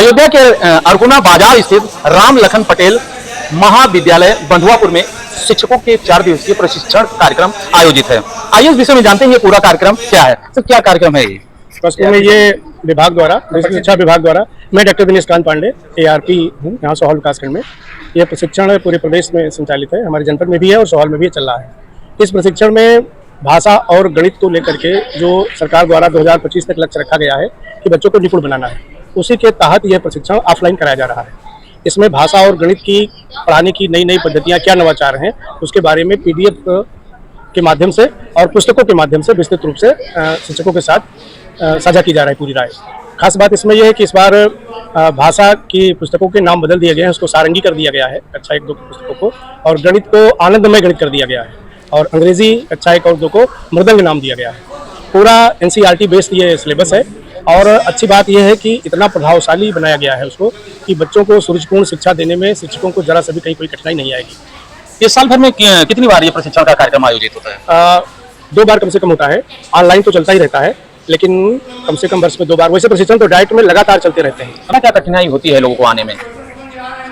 अयोध्या के अरगुना बाजार स्थित राम लखन पटेल महाविद्यालय बंधुआपुर में शिक्षकों के 4 दिवसीय प्रशिक्षण कार्यक्रम आयोजित है। आइए इस विषय में जानते हैं ये पूरा कार्यक्रम क्या है। तो क्या कार्यक्रम है ये? वास्तव में ये विभाग द्वारा, शिक्षा विभाग द्वारा, मैं डॉक्टर दिनेश कांत पांडे ARP हूँ यहाँ सोहल विकासखंड में। यह प्रशिक्षण पूरे प्रदेश में संचालित है, हमारे जनपद में भी है और सोहल में भी चल रहा है। इस प्रशिक्षण में भाषा और गणित को लेकर के जो सरकार द्वारा 2025 तक लक्ष्य रखा गया है कि बच्चों को निपुण बनाना है, उसी के तहत यह प्रशिक्षण ऑफलाइन कराया जा रहा है। इसमें भाषा और गणित की पढ़ाने की नई नई पद्धतियाँ क्या नवाचार हैं उसके बारे में PDF के माध्यम से और पुस्तकों के माध्यम से विस्तृत रूप से शिक्षकों के साथ साझा की जा रही है पूरी राय। खास बात इसमें यह है कि इस बार भाषा की पुस्तकों के नाम बदल दिए गए हैं, उसको सारंगी कर दिया गया है कक्षा 1-2 पुस्तकों को, और गणित को आनंदमय गणित कर दिया गया है, और अंग्रेजी कक्षा 1 और 2 को मृदंग नाम दिया गया है। पूरा NCERT बेस्ड ये सिलेबस है, और अच्छी बात यह है कि इतना प्रभावशाली बनाया गया है उसको कि बच्चों को सुरुचिपूर्ण शिक्षा देने में शिक्षकों को जरा सभी कहीं कोई कठिनाई नहीं आएगी। इस साल भर में कितनी बार ये प्रशिक्षण का कार्यक्रम आयोजित होता है? 2 बार कम से कम होता है। ऑनलाइन तो चलता ही रहता है, लेकिन कम से कम वर्ष में 2 बार। वैसे प्रशिक्षण तो डायरेक्ट में लगातार चलते रहते हैं। क्या कठिनाई होती है लोगों को आने में?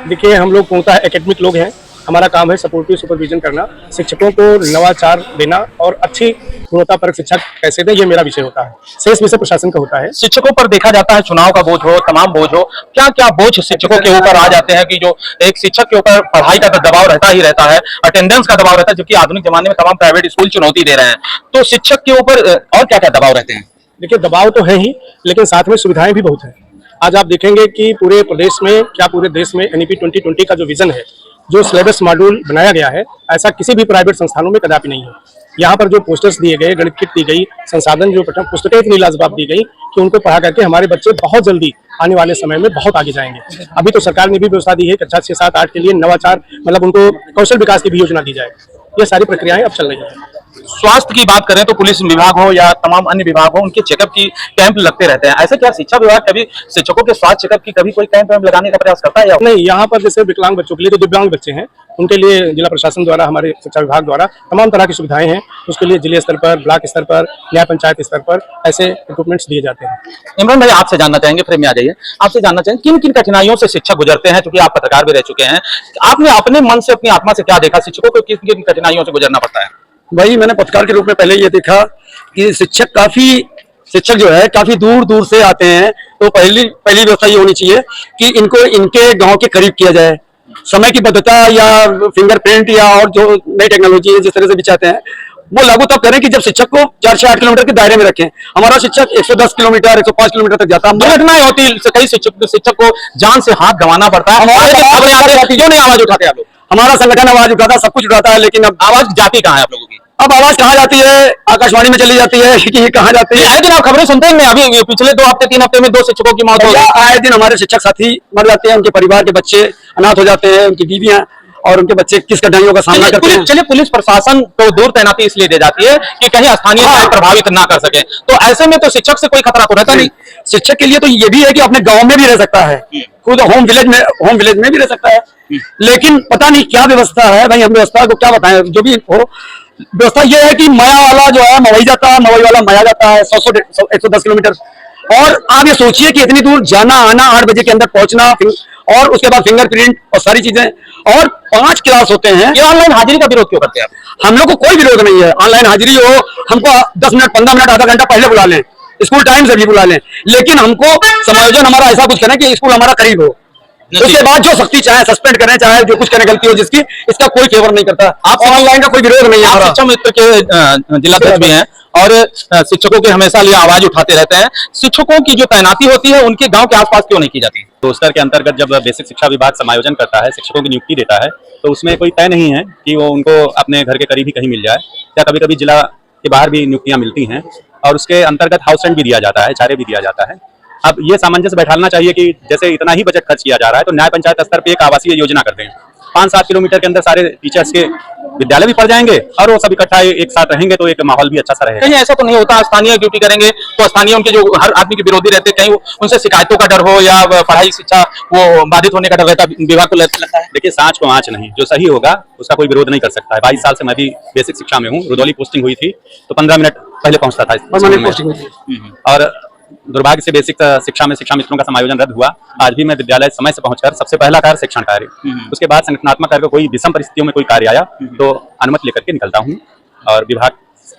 देखिए, हम लोग पूर्णतः एकेडमिक लोग हैं, हमारा काम है सपोर्टिव सुपरविजन करना, शिक्षकों को नवाचार देना और अच्छी गुणवत्तापरक शिक्षा कैसे दें, ये मेरा विषय होता है। शेष विषय प्रशासन का होता है। शिक्षकों पर देखा जाता है चुनाव का बोझ हो, तमाम बोझ हो, क्या क्या बोझ शिक्षकों के ऊपर आ जाते हैं कि जो एक शिक्षक के ऊपर पढ़ाई का दबाव रहता ही रहता है, अटेंडेंस का दबाव रहता है, जबकि आधुनिक जमाने में तमाम प्राइवेट स्कूल चुनौती दे रहे हैं, तो शिक्षक के ऊपर और क्या क्या दबाव रहते हैं? देखिए, दबाव तो है ही, लेकिन साथ में सुविधाएं भी बहुत हैं। आज आप देखेंगे कि पूरे प्रदेश में, क्या पूरे देश में NEP 2020 का जो विजन है, जो सिलेबस मॉड्यूल बनाया गया है, ऐसा किसी भी प्राइवेट संस्थानों में कदापि नहीं है। यहाँ पर जो पोस्टर्स दिए गए, गणित किट दी गई, संसाधन जो पुस्तकें इतनी लाजवाब दी गई कि उनको पढ़ा करके हमारे बच्चे बहुत जल्दी आने वाले समय में बहुत आगे जाएंगे। अभी तो सरकार ने भी व्यवस्था दी है कक्षा 6, 7, 8 के लिए नवाचार, मतलब उनको कौशल विकास की भी योजना दी जाए। ये सारी प्रक्रियाएं अब चल रही है। स्वास्थ्य की बात करें तो पुलिस विभाग हो या तमाम अन्य विभाग हो, उनके चेकअप की कैंप लगते रहते हैं। ऐसे क्या शिक्षा विभाग कभी शिक्षकों के स्वास्थ्य चेकअप की कभी कोई कैंप लगाने का प्रयास करता है या नहीं? यहाँ पर जैसे विकलांग बच्चों के लिए, जो दिव्यांग बच्चे हैं, उनके लिए जिला प्रशासन द्वारा, हमारे शिक्षा विभाग द्वारा तमाम तरह की सुविधाएं हैं। उसके लिए जिले स्तर पर, ब्लॉक स्तर पर, न्याय पंचायत स्तर पर ऐसे इक्विपमेंट्स दिए जाते हैं। इमरान भाई, आपसे जानना चाहेंगे, फ्रेम में आ जाइए, आपसे जानना चाहेंगे किन किन कठिनाइयों से शिक्षक गुजरते हैं? क्योंकि आप पत्रकार भी रह चुके हैं, आपने अपने मन से, अपनी आत्मा से क्या देखा, शिक्षकों को किन किन कठिनाइयों से गुजरना पड़ता है? भाई, मैंने पत्रकार के रूप में पहले ये देखा कि शिक्षक जो है काफी दूर दूर से आते हैं, तो पहली व्यवस्था ये होनी चाहिए कि इनको इनके गांव के करीब किया जाए। समय की बद्धता या फिंगरप्रिंट या और जो नई टेक्नोलॉजी है जिस तरह से भी चाहते हैं, वो लागू तब करें कि जब शिक्षक को 4 से 8 किलोमीटर के दायरे में रखें। हमारा शिक्षक 110 किलोमीटर, 105 किलोमीटर तक जाता है। दुर्घटनाएं होती है, कई शिक्षक को जान से हाथ गंवाना पड़ता है। क्यों नहीं आवाज उठाते आप लोग? हमारा संगठन आवाज उठाता, सब कुछ उठाता है, लेकिन अब आवाज जाती कहाँ है आप लोगों की? अब आवाज कहाँ जाती है? आकाशवाणी में चली जाती है कि कहाँ जाती है? आए दिन आप खबरें सुनते हैं। अभी पिछले 2 हफ्ते 3 हफ्ते में 2 शिक्षकों की मौत हो गई। आए दिन हमारे शिक्षक साथी मर जाते हैं, उनके परिवार के बच्चे अनाथ हो जाते हैं, उनकी बीवियां और उनके बच्चे किस कठिनाइयों का सामना करते हैं। चलिए, पुलिस प्रशासन को दूर तैनाती इसलिए दे जाती है कि कहीं स्थानीय लोग प्रभावित ना कर सके, तो ऐसे में तो शिक्षक से कोई खतरा तो रहता नहीं। शिक्षक के लिए तो ये भी है कि अपने गांव में भी रह सकता है, खुद होम विलेज में भी रह सकता है, लेकिन पता नहीं क्या व्यवस्था है भाई। हम व्यवस्था को क्या बताएं, जो भी हो, व्यवस्था ये है कि मया वाला जो है मवई जाता है, मवई वाला मया जाता है 110 किलोमीटर। और आप ये सोचिए कि इतनी दूर जाना आना, 8 बजे के अंदर पहुंचना, और उसके बाद फिंगरप्रिंट और सारी चीजें, और 5 क्लास होते हैं। ये ऑनलाइन हाजिरी का विरोध क्यों करते हैं आप? हम लोग को कोई विरोध नहीं है, ऑनलाइन हाजिरी हो, हमको 10 मिनट, 15 मिनट, आधा घंटा पहले बुला लें, स्कूल टाइम से भी बुला लें, लेकिन हमको समायोजन हमारा ऐसा कुछ करें कि स्कूल हमारा करीब हो। उसके बाद जो सख्ती, चाहे सस्पेंड करें, चाहे जो कुछ करें, गलती हो जिसकी, इसका कोई फेवर नहीं करता। आप ऑनलाइन का कोई विरोध नहीं है। शिक्षा मित्र के जिलाध्यक्ष भी हैं और शिक्षकों के हमेशा लिए आवाज उठाते रहते हैं। शिक्षकों की जो तैनाती होती है उनके गांव के आसपास क्यों नहीं की जाती? तो स्तर के अंतर्गत जब बेसिक शिक्षा विभाग समायोजन करता है, शिक्षकों की नियुक्ति देता है, तो उसमें कोई तय नहीं है कि वो उनको अपने घर के करीब ही कहीं मिल जाए, या कभी कभी जिला के बाहर भी नियुक्तियां मिलती हैं, और उसके अंतर्गत हाउस रेंट भी दिया जाता है, चारे भी दिया जाता है। अब ये सामंजस्य बैठाना चाहिए कि जैसे इतना ही बजट खर्च किया जा रहा है, तो न्याय पंचायत स्तर पर एक आवासीय योजना करते हैं। 5-7 किलोमीटर के अंदर सारे टीचर्स के विद्यालय भी पढ़ जाएंगे और वो सब इकट्ठा एक साथ रहेंगे, तो एक माहौल भी अच्छा सा रहेगा। कहीं ऐसा तो नहीं होता स्थानीय ड्यूटी करेंगे तो स्थानीय उनके जो हर आदमी के विरोधी रहते, कहीं उनसे शिकायतों का डर हो या पढ़ाई शिक्षा वो बाधित होने का डर रहता विभाग को लगता है? देखिए, सांच को आंच नहीं, जो सही होगा उसका कोई विरोध नहीं कर सकता है। 22 साल से मैं भी बेसिक शिक्षा में हूँ। रुदौली पोस्टिंग हुई थी तो 15 मिनट पहले पहुंचता था, और दुर्भाग्य से बेसिक शिक्षा में शिक्षा मित्रों का समायोजन रद्द हुआ। आज भी मैं विद्यालय समय से पहुंचकर सबसे पहला कार्य शिक्षण कार्य, उसके बाद संगठनात्मक कार्य, कोई विषम परिस्थितियों में कोई कार्य आया तो अनुमति लेकर के निकलता हूँ। और विभाग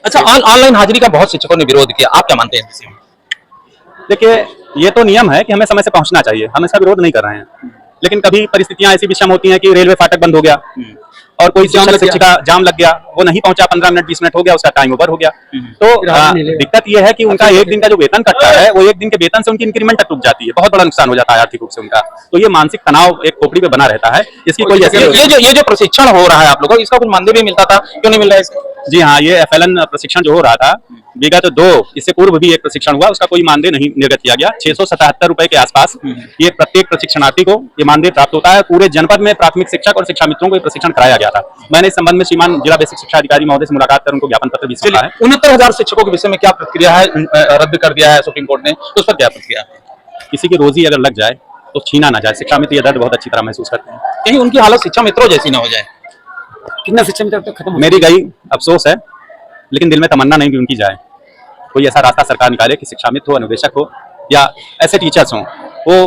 अच्छा, ऑनलाइन हाजिरी का बहुत शिक्षकों ने विरोध किया, आप क्या मानते हैं इस विषय में? देखिए, ये तो नियम है कि हमें समय से पहुंचना चाहिए, हम इसका विरोध नहीं कर रहे हैं, लेकिन कभी परिस्थितियां ऐसी विषम होती हैं कि रेलवे फाटक बंद हो गया और कोई शिक्षिका जाम लग गया, वो नहीं पहुंचा, 15 मिनट 20 मिनट हो गया, उसका टाइम ओवर हो गया। तो दिक्कत ये है कि उनका एक दिन का जो वेतन कटता है, वो एक दिन के वेतन से उनकी इंक्रीमेंट तक रुक जाती है, बहुत बड़ा नुकसान हो जाता है आर्थिक रूप से उनका। तो ये मानसिक तनाव एक खोपड़ी पे बना रहता है, इसकी कोई ये जो प्रशिक्षण हो रहा है आप लोगों को, इसका कुछ मानदेय भी मिलता था, क्यों नहीं मिल रहा है इसका? जी हाँ, ये FLN प्रशिक्षण जो हो रहा था विगत 2 इससे पूर्व भी एक प्रशिक्षण हुआ, उसका कोई मानदेय नहीं निर्गत किया गया। 677 रुपए के आसपास ये प्रत्येक प्रशिक्षणार्थी को ये मानदेय प्राप्त होता है। पूरे जनपद में प्राथमिक शिक्षक और शिक्षा मित्रों को ये प्रशिक्षण कराया गया था। मैंने इस संबंध में श्रीमान जिला बेसिक शिक्षा अधिकारी महोदय से मुलाकात कर उनको ज्ञापन पत्र भी सौंपा है। 69,000 शिक्षकों के विषय में क्या प्रतिक्रिया है? रद्द कर दिया है सुप्रीम कोर्ट ने, उस पर क्या प्रतिक्रिया है? किसी की रोजी अगर लग जाए तो छीना ना जाए। शिक्षा मित्र ये दर्द बहुत अच्छी तरह महसूस करते हैं। कहीं उनकी हालत शिक्षा मित्रों जैसी ना हो जाए। कितना शिक्षा मित्र तक खत्म मेरी गई, अफसोस है, लेकिन दिल में तमन्ना नहीं कि उनकी जाए। कोई ऐसा रास्ता सरकार निकाले कि शिक्षा मित्र हो, अनुदेशक हो या ऐसे टीचर्स हो, वो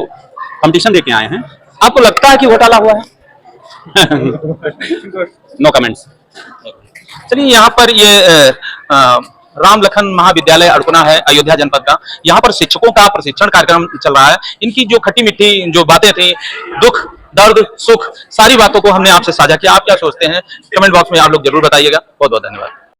कंपटीशन देके आए हैं। आपको लगता है कि घोटाला हुआ है? No comments. चलिए, यहाँ पर ये राम लखन महाविद्यालय अड़कुना है, अयोध्या जनपद का। यहाँ पर शिक्षकों का प्रशिक्षण कार्यक्रम चल रहा है। इनकी जो खट्टी मीठी जो बातें थी, दुख दर्द सुख, सारी बातों को हमने आपसे साझा किया। आप क्या सोचते हैं कमेंट बॉक्स में आप लोग जरूर बताइएगा। बहुत बहुत धन्यवाद।